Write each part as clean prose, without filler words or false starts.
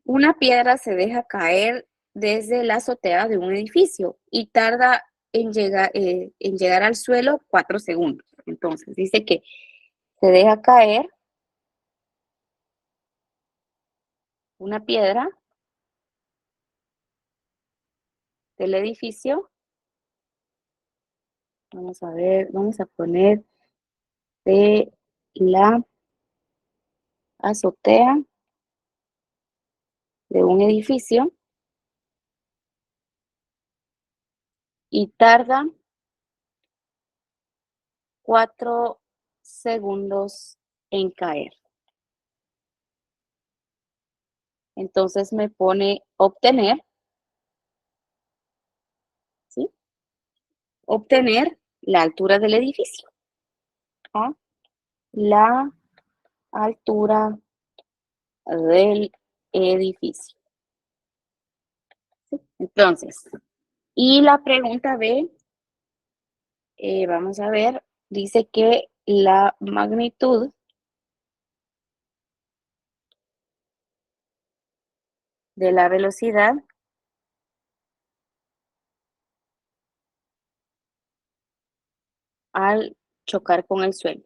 Una piedra se deja caer desde la azotea de un edificio y tarda en llegar al suelo 4 segundos. Entonces, dice que se deja caer una piedra del edificio. Vamos a ver, vamos a poner de la azotea de un edificio y tarda 4 segundos en caer. Entonces me pone obtener, ¿sí? Obtener la altura del edificio. ¿Ah? La altura del edificio. ¿Sí? Entonces, y la pregunta B, vamos a ver, dice que la magnitud de la velocidad al chocar con el suelo.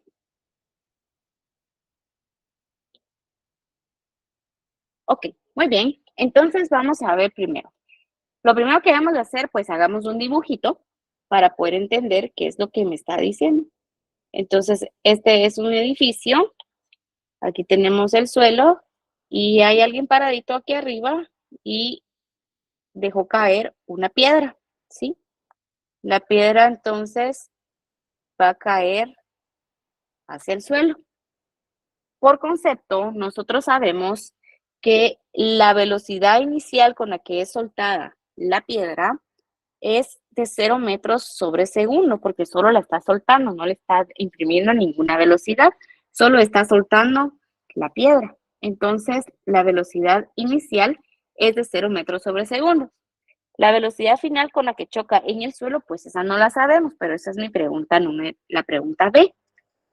Ok, muy bien. Entonces vamos a ver primero. Lo primero que vamos a hacer, pues hagamos un dibujito para poder entender qué es lo que me está diciendo. Entonces, este es un edificio. Aquí tenemos el suelo y hay alguien paradito aquí arriba y dejó caer una piedra, ¿sí? La piedra entonces va a caer hacia el suelo. Por concepto, nosotros sabemos que la velocidad inicial con la que es soltada la piedra es de 0 metros sobre segundo, porque solo la está soltando, no le está imprimiendo ninguna velocidad, solo está soltando la piedra. Entonces, la velocidad inicial es de 0 metros sobre segundo. La velocidad final con la que choca en el suelo, pues esa no la sabemos, pero esa es mi pregunta, la pregunta B.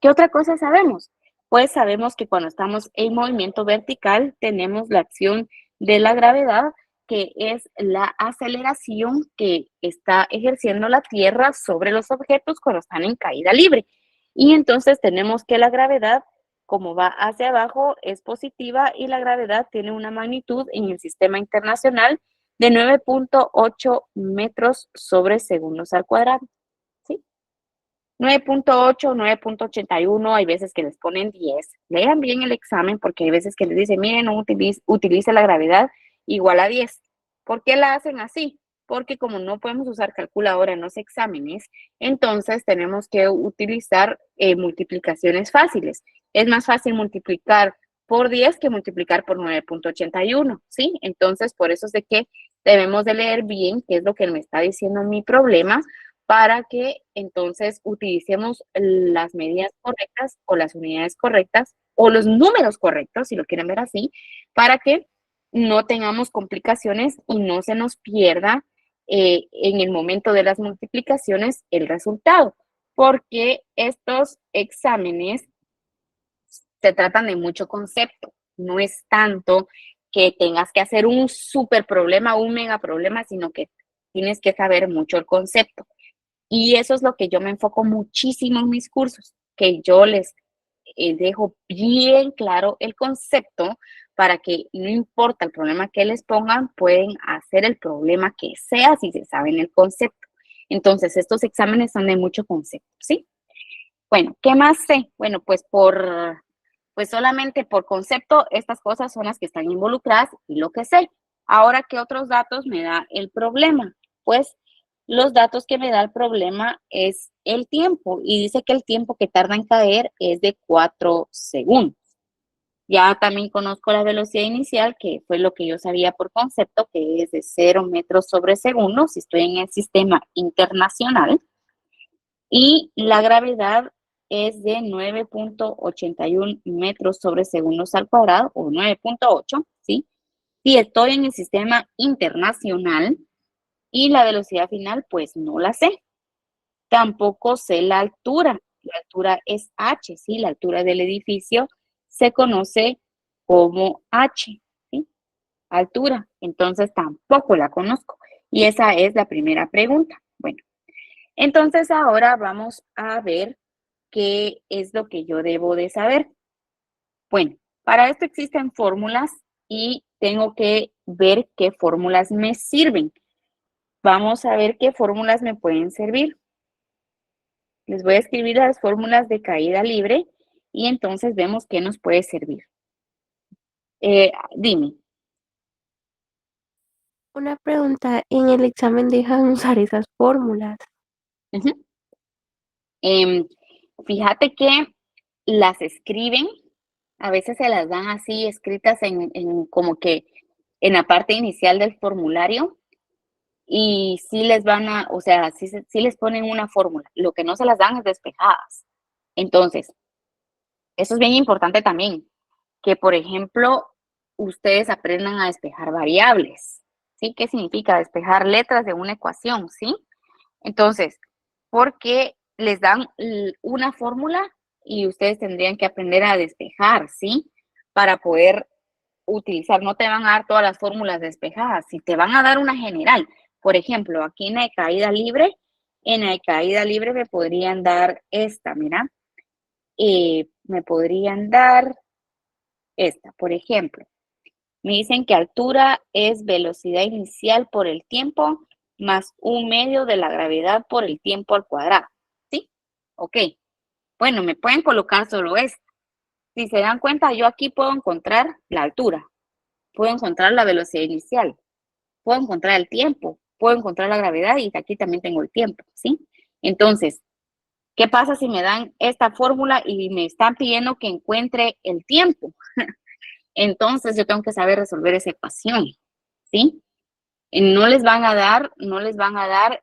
¿Qué otra cosa sabemos? Pues sabemos que cuando estamos en movimiento vertical tenemos la acción de la gravedad, que es la aceleración que está ejerciendo la Tierra sobre los objetos cuando están en caída libre. Y entonces tenemos que la gravedad, como va hacia abajo, es positiva y la gravedad tiene una magnitud en el sistema internacional de 9.8 metros sobre segundos al cuadrado. 9.8, 9.81, hay veces que les ponen 10. Lean bien el examen porque hay veces que les dicen, miren, no utilice la gravedad igual a 10. ¿Por qué la hacen así? Porque como no podemos usar calculadora en los exámenes, entonces tenemos que utilizar multiplicaciones fáciles. Es más fácil multiplicar por 10 que multiplicar por 9.81, ¿sí? Entonces, por eso es de que debemos de leer bien qué es lo que me está diciendo mi problema, para que entonces utilicemos las medidas correctas o las unidades correctas o los números correctos, si lo quieren ver así, para que no tengamos complicaciones y no se nos pierda en el momento de las multiplicaciones el resultado, porque estos exámenes se tratan de mucho concepto, no es tanto que tengas que hacer un super problema, un mega problema, sino que tienes que saber mucho el concepto. Y eso es lo que yo me enfoco muchísimo en mis cursos, que yo les dejo bien claro el concepto para que no importa el problema que les pongan, pueden hacer el problema que sea si se saben el concepto. Entonces, estos exámenes son de mucho concepto, ¿sí? Bueno, ¿qué más sé? Bueno, pues solamente por concepto, estas cosas son las que están involucradas y lo que sé. Ahora, ¿qué otros datos me da el problema? Pues los datos que me da el problema es el tiempo y dice que el tiempo que tarda en caer es de 4 segundos. Ya también conozco la velocidad inicial, que fue lo que yo sabía por concepto, que es de 0 metros sobre segundo, si estoy en el sistema internacional. Y la gravedad es de 9.81 metros sobre segundos al cuadrado, o 9.8, ¿sí? Si estoy en el sistema internacional y la velocidad final, pues no la sé. Tampoco sé la altura. La altura es h, ¿sí? La altura del edificio se conoce como h, ¿sí? altura, entonces tampoco la conozco. Y esa es la primera pregunta. Bueno, entonces ahora vamos a ver qué es lo que yo debo de saber. Bueno, para esto existen fórmulas y tengo que ver qué fórmulas me sirven. Vamos a ver qué fórmulas me pueden servir. Les voy a escribir las fórmulas de caída libre y entonces vemos qué nos puede servir. Dime. Una pregunta, ¿en el examen dejan usar esas fórmulas? Ujú. Em, Fíjate que las escriben, a veces se las dan así escritas en como que en la parte inicial del formulario y sí les van a, o sea, sí les ponen una fórmula. Lo que no se las dan es despejadas. Entonces, eso es bien importante también, que por ejemplo, ustedes aprendan a despejar variables. ¿Sí? ¿Qué significa despejar letras de una ecuación? ¿Sí? Entonces, porque les dan una fórmula y ustedes tendrían que aprender a despejar, ¿sí? Para poder utilizar, no te van a dar todas las fórmulas despejadas, si te van a dar una general. Por ejemplo, aquí en la caída libre me podrían dar esta, mira, me podrían dar esta, por ejemplo. Me dicen que altura es velocidad inicial por el tiempo más un medio de la gravedad por el tiempo al cuadrado. ¿Sí? Ok. Bueno, me pueden colocar solo esto. Si se dan cuenta, yo aquí puedo encontrar la altura, puedo encontrar la velocidad inicial, puedo encontrar el tiempo, puedo encontrar la gravedad y aquí también tengo el tiempo. ¿Sí? Entonces, ¿qué pasa si me dan esta fórmula y me están pidiendo que encuentre el tiempo? Entonces, yo tengo que saber resolver esa ecuación. ¿Sí? No les van a dar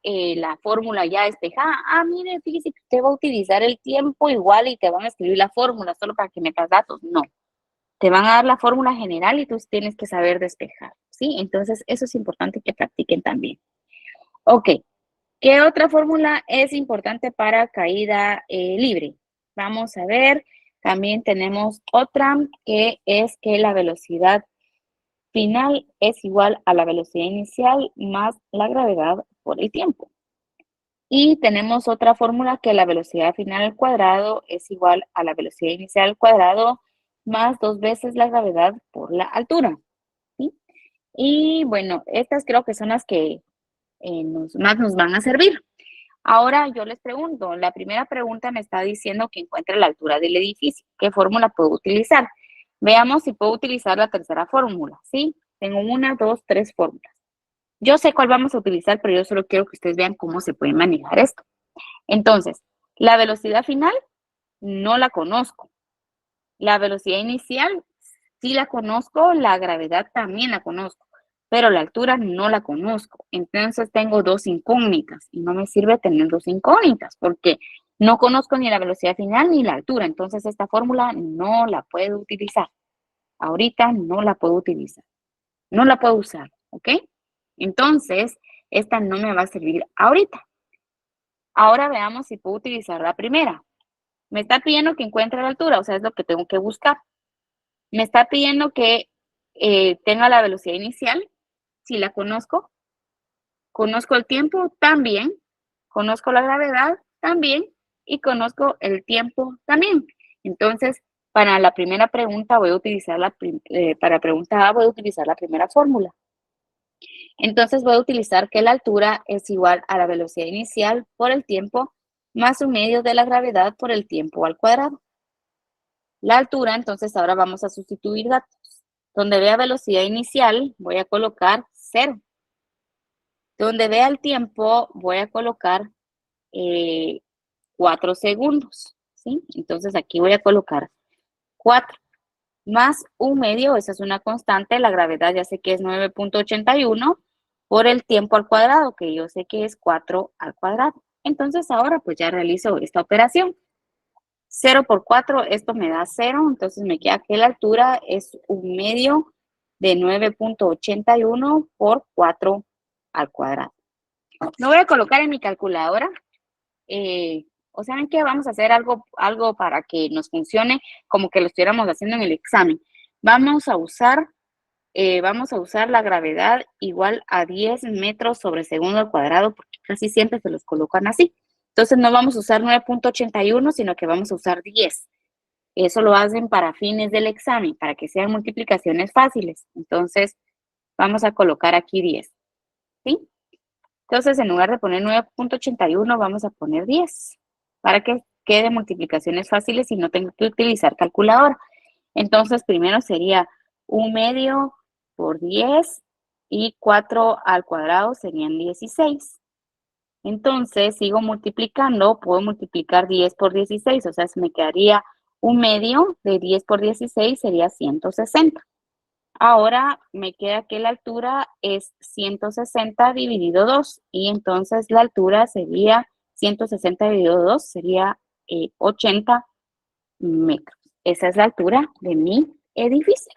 la fórmula ya despejada. Ah, mire, fíjese que usted va a utilizar el tiempo igual y te van a escribir la fórmula solo para que metas datos. No, te van a dar la fórmula general y tú tienes que saber despejar, ¿sí? Entonces, eso es importante que practiquen también. Ok, ¿qué otra fórmula es importante para caída libre? Vamos a ver, también tenemos otra que es que la velocidad final es igual a la velocidad inicial más la gravedad por el tiempo. Y tenemos otra fórmula que la velocidad final al cuadrado es igual a la velocidad inicial al cuadrado más 2 veces la gravedad por la altura. ¿Sí? Y bueno, estas creo que son las que más nos van a servir. Ahora yo les pregunto, la primera pregunta me está diciendo que encuentre la altura del edificio. ¿Qué fórmula puedo utilizar? Veamos si puedo utilizar la tercera fórmula, ¿sí? Tengo una, dos, tres fórmulas. Yo sé cuál vamos a utilizar, pero yo solo quiero que ustedes vean cómo se puede manejar esto. Entonces, la velocidad final no la conozco. La velocidad inicial sí la conozco, la gravedad también la conozco, pero la altura no la conozco. Entonces tengo dos incógnitas y no me sirve tener dos incógnitas porque no conozco ni la velocidad final ni la altura. Entonces esta fórmula no la puedo utilizar. Ahorita no la puedo utilizar. No la puedo usar, ¿ok? Entonces, esta no me va a servir ahorita. Ahora veamos si puedo utilizar la primera. Me está pidiendo que encuentre la altura, o sea, es lo que tengo que buscar. Me está pidiendo que tenga la velocidad inicial, si la conozco. Conozco el tiempo también. Conozco la gravedad también. Y conozco el tiempo también. Entonces, para la primera pregunta voy a utilizar para pregunta A voy a utilizar la primera fórmula. Entonces voy a utilizar que la altura es igual a la velocidad inicial por el tiempo más un medio de la gravedad por el tiempo al cuadrado. La altura, entonces ahora vamos a sustituir datos. Donde vea velocidad inicial, voy a colocar 0. Donde vea el tiempo, voy a colocar 4 segundos. ¿Sí? Entonces aquí voy a colocar 4 más un medio, esa es una constante, la gravedad ya sé que es 9.81 por el tiempo al cuadrado, que yo sé que es 4 al cuadrado. Entonces ahora pues ya realizo esta operación. 0 por 4, esto me da 0, entonces me queda que la altura es un medio de 9.81 por 4 al cuadrado. Lo voy a colocar en mi calculadora. O saben que vamos a hacer algo para que nos funcione como que lo estuviéramos haciendo en el examen. Vamos a usar vamos a usar la gravedad igual a 10 metros sobre segundo al cuadrado, porque casi siempre se los colocan así. Entonces no vamos a usar 9.81, sino que vamos a usar 10. Eso lo hacen para fines del examen, para que sean multiplicaciones fáciles. Entonces vamos a colocar aquí 10, ¿sí? Entonces en lugar de poner 9.81, vamos a poner 10, para que quede multiplicaciones fáciles y no tengo que utilizar calculadora. Entonces primero sería 1/2 por 10 y 4 al cuadrado serían 16. Entonces sigo multiplicando, puedo multiplicar 10 por 16, o sea, se me quedaría 1/2 de 10 por 16 sería 160. Ahora me queda que la altura es 160 dividido 2 y entonces la altura sería 160 dividido 2 sería 80 metros. Esa es la altura de mi edificio.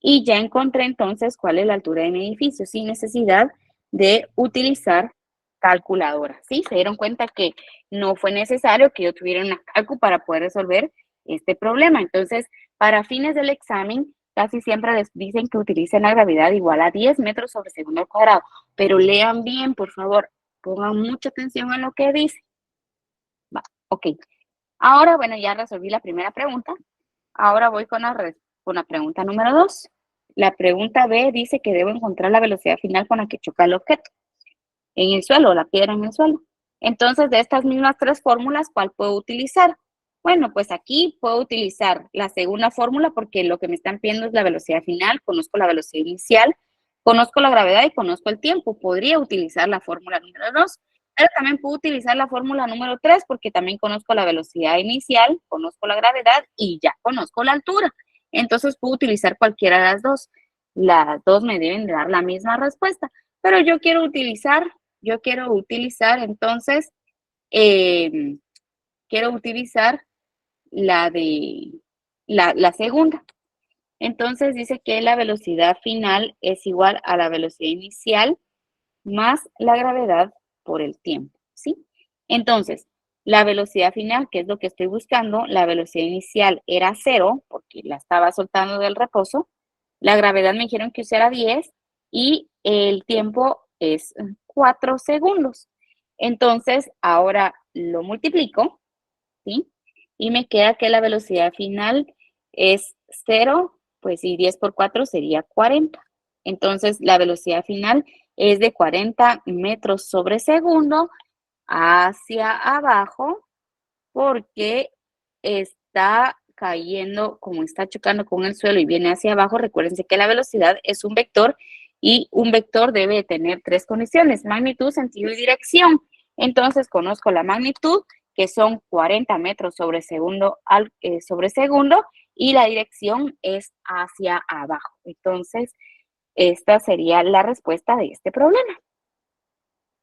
Y ya encontré entonces cuál es la altura de mi edificio sin necesidad de utilizar calculadora. ¿Sí? Se dieron cuenta que no fue necesario que yo tuviera una calcu para poder resolver este problema. Entonces, para fines del examen, casi siempre les dicen que utilicen la gravedad igual a 10 metros sobre segundo al cuadrado. Pero lean bien, por favor. Pongan mucha atención en lo que dice. Va, ok. Ahora, bueno, ya resolví la primera pregunta. Ahora voy con la pregunta número 2. La pregunta B dice que debo encontrar la velocidad final con la que choca el objeto en el suelo, la piedra en el suelo. Entonces, de estas mismas tres fórmulas, ¿cuál puedo utilizar? Bueno, pues aquí puedo utilizar la segunda fórmula porque lo que me están pidiendo es la velocidad final, conozco la velocidad inicial, conozco la gravedad y conozco el tiempo. Podría utilizar la fórmula número 2, pero también puedo utilizar la fórmula número 3 porque también conozco la velocidad inicial, conozco la gravedad y ya conozco la altura. Entonces puedo utilizar cualquiera de las dos. Las dos me deben dar la misma respuesta, pero yo quiero utilizar entonces, quiero utilizar la de la segunda. Entonces dice que la velocidad final es igual a la velocidad inicial más la gravedad por el tiempo, ¿sí? Entonces, la velocidad final, que es lo que estoy buscando, la velocidad inicial era 0, porque la estaba soltando del reposo. La gravedad me dijeron que usara 10 y el tiempo es 4 segundos. Entonces, ahora lo multiplico, ¿sí? Y me queda que la velocidad final es 0, pues y 10 por 4 sería 40. Entonces, la velocidad final es de 40 metros sobre segundo hacia abajo porque está cayendo, como está chocando con el suelo y viene hacia abajo. Recuérdense que la velocidad es un vector y un vector debe tener tres condiciones: magnitud, sentido y dirección. Entonces, conozco la magnitud, que son 40 metros sobre segundo, sobre segundo, y la dirección es hacia abajo. Entonces, esta sería la respuesta de este problema.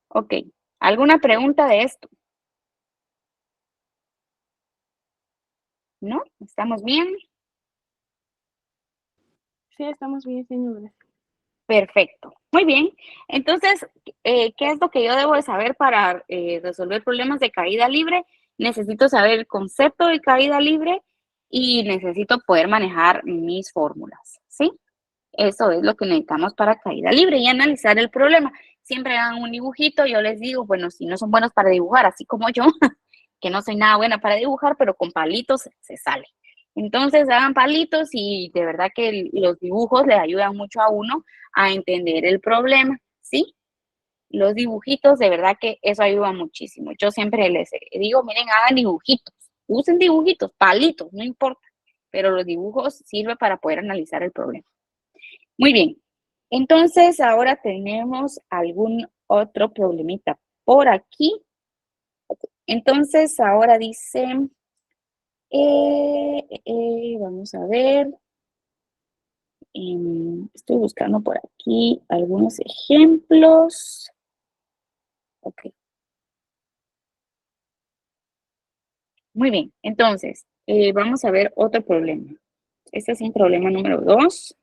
Ok, ¿alguna pregunta de esto? ¿No? ¿Estamos bien? Sí, estamos bien, señora. Perfecto. Muy bien. Entonces, ¿qué es lo que yo debo de saber para resolver problemas de caída libre? Necesito saber el concepto de caída libre y necesito poder manejar mis fórmulas, ¿sí? Eso es lo que necesitamos para caída libre y analizar el problema. Siempre hagan un dibujito, yo les digo, bueno, si no son buenos para dibujar, así como yo, que no soy nada buena para dibujar, pero con palitos se sale. Entonces hagan palitos y de verdad que los dibujos le ayudan mucho a uno a entender el problema, ¿sí? Los dibujitos, de verdad que eso ayuda muchísimo. Yo siempre les digo, miren, hagan dibujitos, usen dibujitos, palitos, no importa, pero los dibujos sirven para poder analizar el problema. Muy bien, entonces ahora tenemos algún otro problemita por aquí. Entonces ahora dice, vamos a ver, estoy buscando por aquí algunos ejemplos. Ok, muy bien, entonces vamos a ver otro problema. Este es un problema número 2.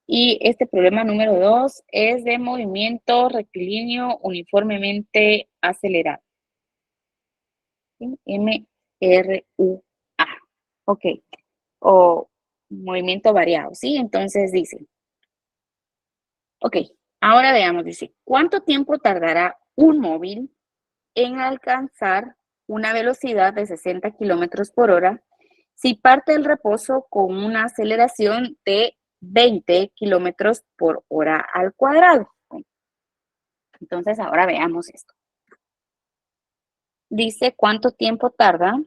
Y este problema número 2 es de movimiento rectilíneo uniformemente acelerado. MRUA. Ok. O movimiento variado, ¿sí? Entonces dice, ok, ahora veamos, dice, ¿cuánto tiempo tardará un móvil en alcanzar una velocidad de 60 kilómetros por hora si parte del reposo con una aceleración de 20 kilómetros por hora al cuadrado? Entonces, ahora veamos esto. Dice cuánto tiempo tarda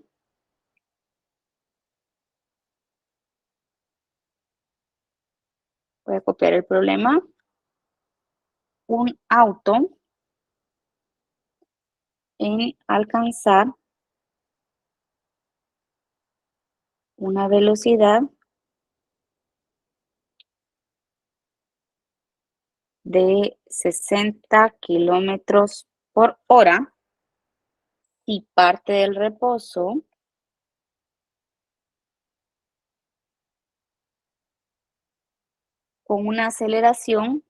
voy a copiar el problema, un auto en alcanzar una velocidad de 60 kilómetros por hora y parte del reposo con una aceleración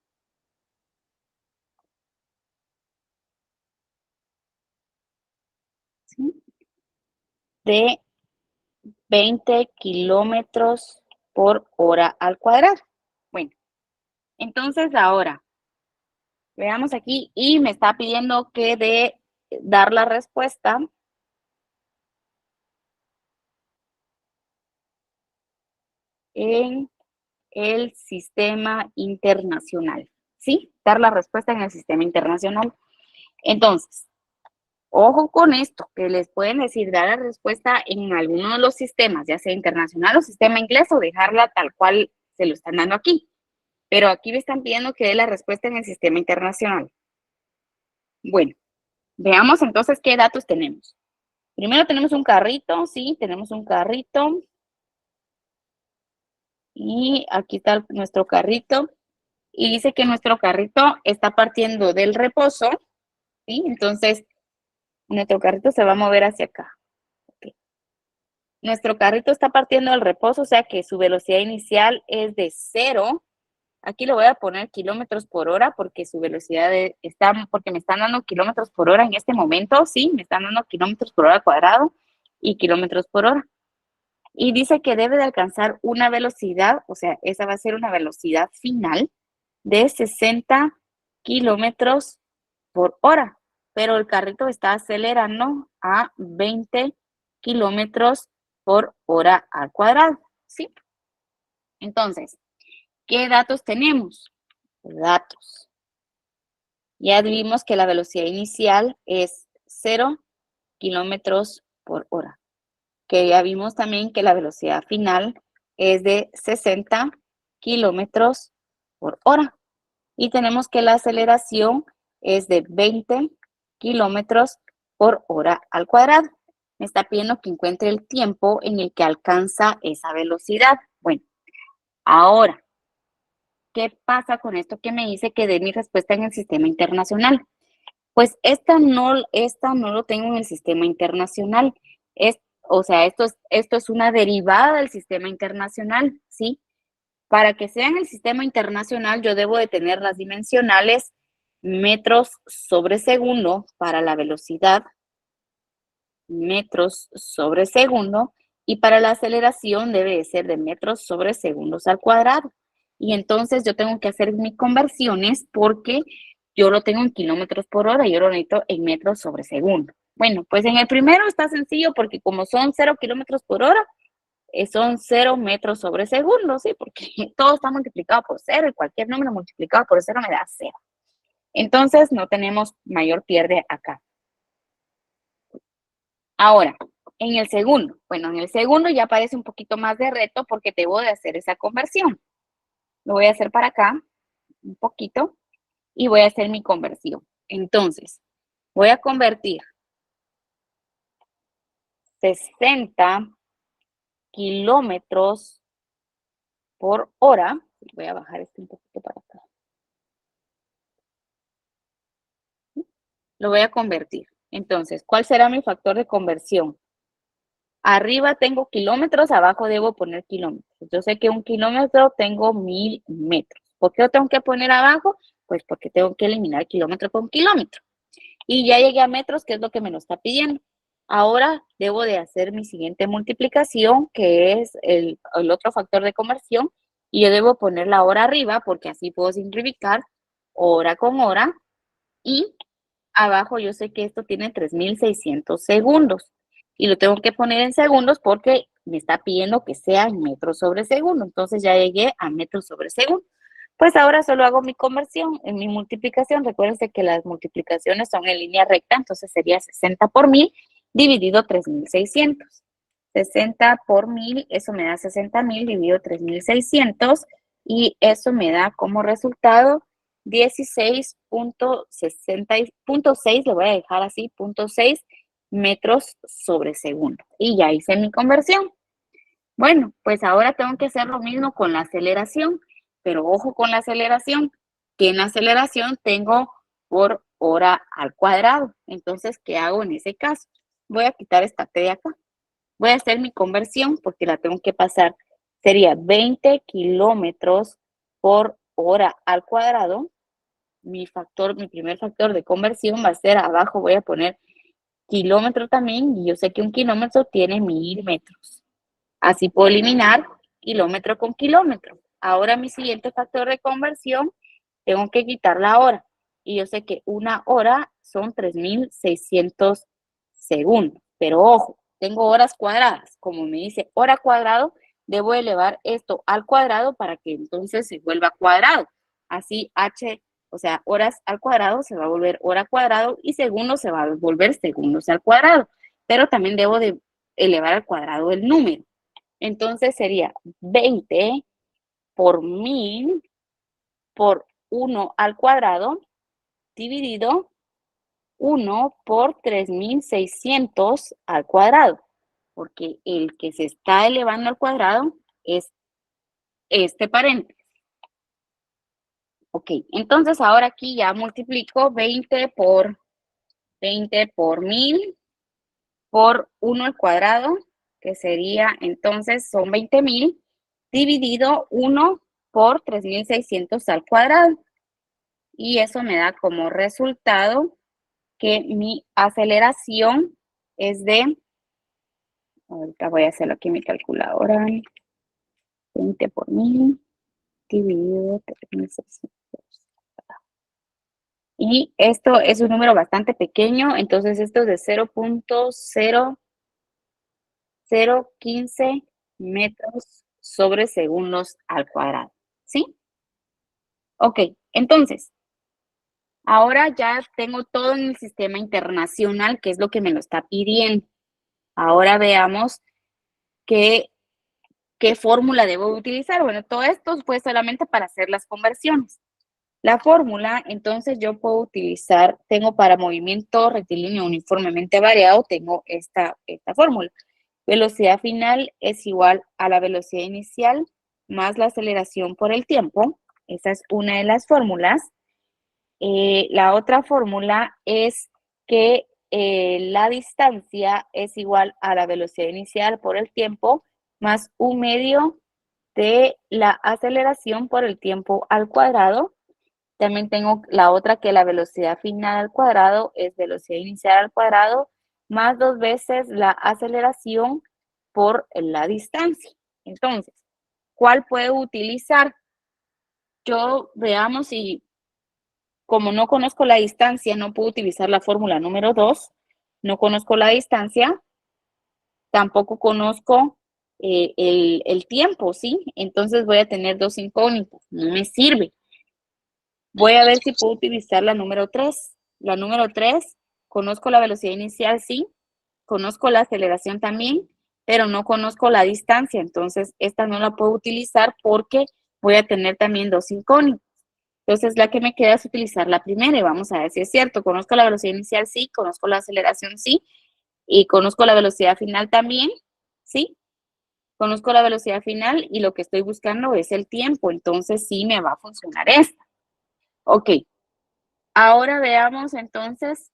¿sí? de 20 kilómetros por hora al cuadrado. Bueno, entonces ahora veamos aquí y me está pidiendo que de dar la respuesta en el sistema internacional, ¿sí? Dar la respuesta en el sistema internacional. Entonces, ojo con esto, que les pueden decir dar la respuesta en alguno de los sistemas, ya sea internacional o sistema inglés, o dejarla tal cual se lo están dando aquí. Pero aquí me están pidiendo que dé la respuesta en el sistema internacional. Bueno, veamos entonces qué datos tenemos. Primero tenemos un carrito, sí, tenemos un carrito. Y aquí está nuestro carrito. Y dice que nuestro carrito está partiendo del reposo, ¿sí? Entonces, nuestro carrito se va a mover hacia acá. Okay. Nuestro carrito está partiendo del reposo, o sea que su velocidad inicial es de 0. Aquí le voy a poner kilómetros por hora porque su velocidad está, porque me están dando kilómetros por hora en este momento, sí, me están dando kilómetros por hora cuadrado y kilómetros por hora. Y dice que debe de alcanzar una velocidad, o sea, esa va a ser una velocidad final de 60 kilómetros por hora, pero el carrito está acelerando a 20 kilómetros por hora al cuadrado, ¿sí? Entonces, ¿qué datos tenemos? Datos. Ya vimos que la velocidad inicial es 0 kilómetros por hora. Que ya vimos también que la velocidad final es de 60 kilómetros por hora. Y tenemos que la aceleración es de 20 kilómetros por hora al cuadrado. Me está pidiendo que encuentre el tiempo en el que alcanza esa velocidad. Bueno, ahora, ¿qué pasa con esto que me dice que dé mi respuesta en el sistema internacional? Pues esta no lo tengo en el sistema internacional. O sea, esto es una derivada del sistema internacional, ¿sí? Para que sea en el sistema internacional, yo debo de tener las dimensionales metros sobre segundo para la velocidad, metros sobre segundo, y para la aceleración debe de ser de metros sobre segundos al cuadrado. Y entonces yo tengo que hacer mis conversiones porque yo lo tengo en kilómetros por hora y yo lo necesito en metros sobre segundo. Bueno, pues en el primero está sencillo porque como son 0 kilómetros por hora, son 0 metros sobre segundo, ¿sí? Porque todo está multiplicado por 0 y cualquier número multiplicado por 0 me da 0. Entonces, no tenemos mayor pierde acá. Ahora, en el segundo. Bueno, en el segundo ya aparece un poquito más de reto porque debo de hacer esa conversión. Lo voy a hacer para acá, un poquito, y voy a hacer mi conversión. Entonces, voy a convertir 60 kilómetros por hora. Voy a bajar esto un poquito para acá. Lo voy a convertir. Entonces, ¿cuál será mi factor de conversión? Arriba tengo kilómetros, abajo debo poner kilómetros. Yo sé que un kilómetro tengo 1000 metros. ¿Por qué lo tengo que poner abajo? Pues porque tengo que eliminar kilómetro con kilómetro. Y ya llegué a metros, que es lo que me lo está pidiendo. Ahora debo de hacer mi siguiente multiplicación, que es el otro factor de conversión, y yo debo poner la hora arriba porque así puedo simplificar hora con hora, y abajo yo sé que esto tiene 3600 segundos y lo tengo que poner en segundos porque me está pidiendo que sea en metros sobre segundo. Entonces ya llegué a metros sobre segundo. Pues ahora solo hago mi conversión, en mi multiplicación. Recuérdense que las multiplicaciones son en línea recta, entonces sería 60 por 1000 dividido 3600. 60 por 1000, eso me da 60,000 dividido 3600 y eso me da como resultado 16.6, le voy a dejar así, 0.6 metros sobre segundo. Y ya hice mi conversión. Bueno, pues ahora tengo que hacer lo mismo con la aceleración, pero ojo con la aceleración, que en la aceleración tengo por hora al cuadrado. Entonces, ¿qué hago en ese caso? Voy a quitar esta T de acá. Voy a hacer mi conversión porque la tengo que pasar. Sería 20 kilómetros por hora al cuadrado. Mi primer factor de conversión va a ser abajo, voy a poner kilómetro también, y yo sé que un kilómetro tiene 1000 metros. Así puedo eliminar kilómetro con kilómetro. Ahora mi siguiente factor de conversión, tengo que quitar la hora. Y yo sé que una hora son 3600 segundos. Pero ojo, tengo horas cuadradas. Como me dice hora cuadrado, debo elevar esto al cuadrado para que entonces se vuelva cuadrado. Así h, o sea, horas al cuadrado se va a volver hora cuadrado y segundos se va a volver segundos al cuadrado. Pero también debo de elevar al cuadrado el número. Entonces sería 20 por 1000 por 1 al cuadrado dividido 1 por 3600 al cuadrado, porque el que se está elevando al cuadrado es este paréntesis. Ok, entonces ahora aquí ya multiplico 20 por 1000 por 1 al cuadrado, que sería entonces son 20,000 dividido 1 por 3600 al cuadrado. Y eso me da como resultado que mi aceleración es de, ahorita voy a hacerlo aquí en mi calculadora, 20 por 1000 dividido 3600. Y esto es un número bastante pequeño, entonces esto es de 0.0015 metros sobre segundos al cuadrado, ¿sí? Ok, entonces, ahora ya tengo todo en el sistema internacional, que es lo que me lo está pidiendo. Ahora veamos qué fórmula debo utilizar. Bueno, todo esto fue solamente para hacer las conversiones. La fórmula, entonces yo puedo utilizar, tengo para movimiento rectilíneo uniformemente variado, tengo esta fórmula. Velocidad final es igual a la velocidad inicial más la aceleración por el tiempo. Esa es una de las fórmulas. La otra fórmula es que la distancia es igual a la velocidad inicial por el tiempo más un medio de la aceleración por el tiempo al cuadrado. También tengo la otra, que la velocidad final al cuadrado es velocidad inicial al cuadrado más 2 veces la aceleración por la distancia. Entonces, ¿cuál puedo utilizar? Yo veamos si, como no conozco la distancia, no puedo utilizar la fórmula número 2. No conozco la distancia, tampoco conozco el tiempo, ¿sí? Entonces voy a tener dos incógnitas, no me sirve. Voy a ver si puedo utilizar la número 3. La número 3, conozco la velocidad inicial, sí, conozco la aceleración también, pero no conozco la distancia, entonces esta no la puedo utilizar porque voy a tener también dos incógnitas. Entonces la que me queda es utilizar la primera y vamos a ver si es cierto. Conozco la velocidad inicial, sí, conozco la aceleración, sí, y conozco la velocidad final también, sí. Conozco la velocidad final y lo que estoy buscando es el tiempo, entonces sí me va a funcionar esta. Ok, ahora veamos entonces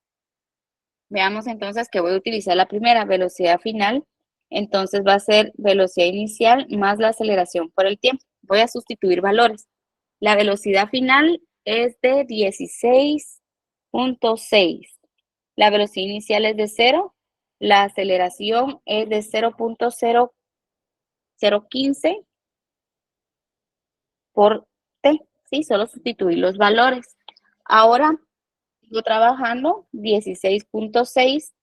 que voy a utilizar la primera, velocidad final. Entonces va a ser velocidad inicial más la aceleración por el tiempo. Voy a sustituir valores. La velocidad final es de 16.6. La velocidad inicial es de 0 la aceleración es de 0.0015 por t, ¿sí? Solo sustituir los valores. Ahora, sigo trabajando 16.6.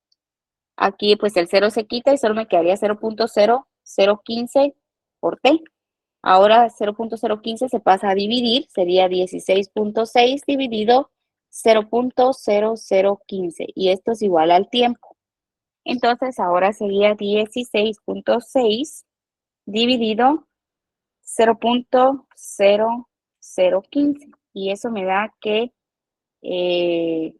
Aquí, pues, el 0 se quita y solo me quedaría 0.0015 por t. Ahora 0.015 se pasa a dividir, sería 16.6 dividido 0.0015 y esto es igual al tiempo. Entonces ahora sería 16.6 dividido 0.0015 y eso me da que el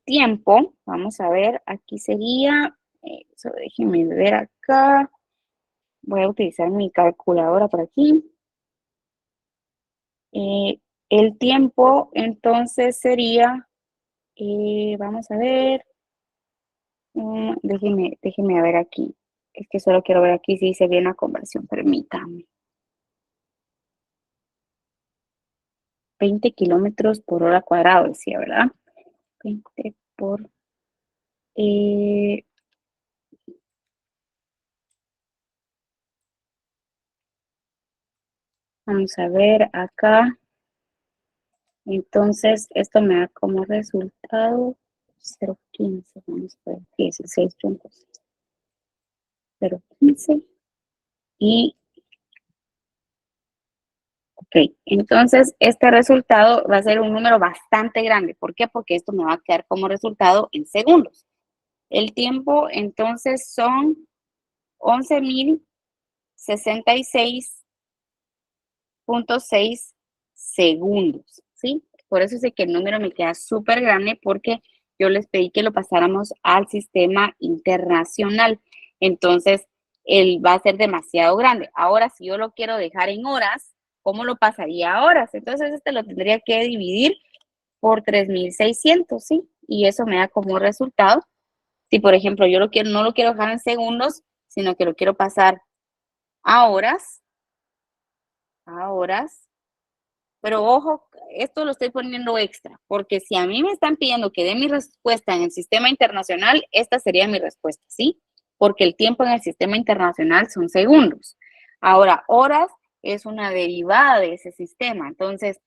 tiempo, vamos a ver, aquí sería, déjenme ver acá, voy a utilizar mi calculadora por aquí. El tiempo entonces sería, vamos a ver, déjeme ver aquí. Es que solo quiero ver aquí si dice bien la conversión, permítame. 20 kilómetros por hora cuadrado, decía, ¿verdad? 20 por... vamos a ver acá. Entonces, esto me da como resultado 0.15, vamos a ver, 16.015 y ok, entonces este resultado va a ser un número bastante grande. ¿Por qué? Porque esto me va a quedar como resultado en segundos. El tiempo entonces son 11.066.6 segundos, ¿sí? Por eso sé que el número me queda súper grande porque yo les pedí que lo pasáramos al sistema internacional. Entonces, él va a ser demasiado grande. Ahora, si yo lo quiero dejar en horas, ¿cómo lo pasaría a horas? Entonces, este lo tendría que dividir por 3.600, ¿sí? Y eso me da como resultado. Si, por ejemplo, yo no lo quiero dejar en segundos, sino que lo quiero pasar a horas, pero ojo, esto lo estoy poniendo extra, porque si a mí me están pidiendo que dé mi respuesta en el sistema internacional, esta sería mi respuesta, ¿sí? Porque el tiempo en el sistema internacional son segundos. Ahora, horas es una derivada de ese sistema, entonces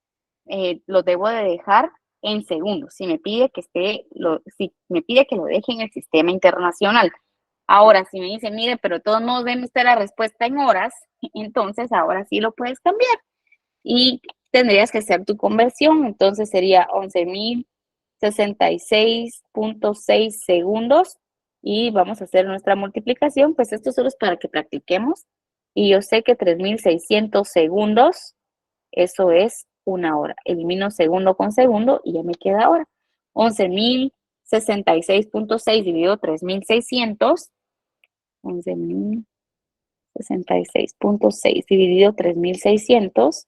lo debo de dejar en segundos. Si me pide que lo deje en el sistema internacional. Ahora, si me dice, mire, pero de todos modos deme usted la respuesta en horas, entonces ahora sí lo puedes cambiar y tendrías que hacer tu conversión, entonces sería 11.066.6 segundos y vamos a hacer nuestra multiplicación, pues esto solo es para que practiquemos y yo sé que 3.600 segundos, eso es una hora. Elimino segundo con segundo y ya me queda hora. 11.066.6 dividido 3.600, 11.066.6 dividido 3.600,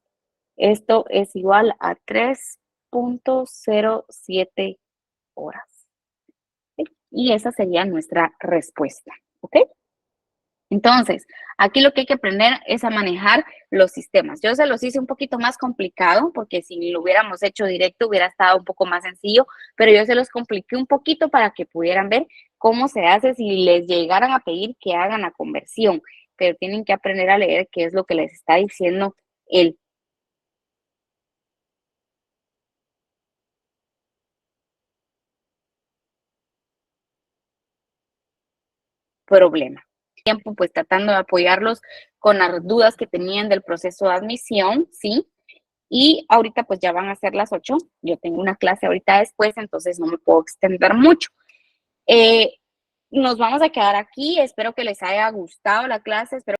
esto es igual a 3.07 horas. ¿Sí? Y esa sería nuestra respuesta. ¿Ok? Entonces, aquí lo que hay que aprender es a manejar los sistemas. Yo se los hice un poquito más complicado porque si lo hubiéramos hecho directo hubiera estado un poco más sencillo, pero yo se los compliqué un poquito para que pudieran ver cómo se hace si les llegaran a pedir que hagan la conversión, pero tienen que aprender a leer qué es lo que les está diciendo el problema. Tiempo, pues tratando de apoyarlos con las dudas que tenían del proceso de admisión, ¿sí? Y ahorita pues ya van a ser las 8. Yo tengo una clase ahorita después, entonces no me puedo extender mucho. Nos vamos a quedar aquí. Espero que les haya gustado la clase. Espero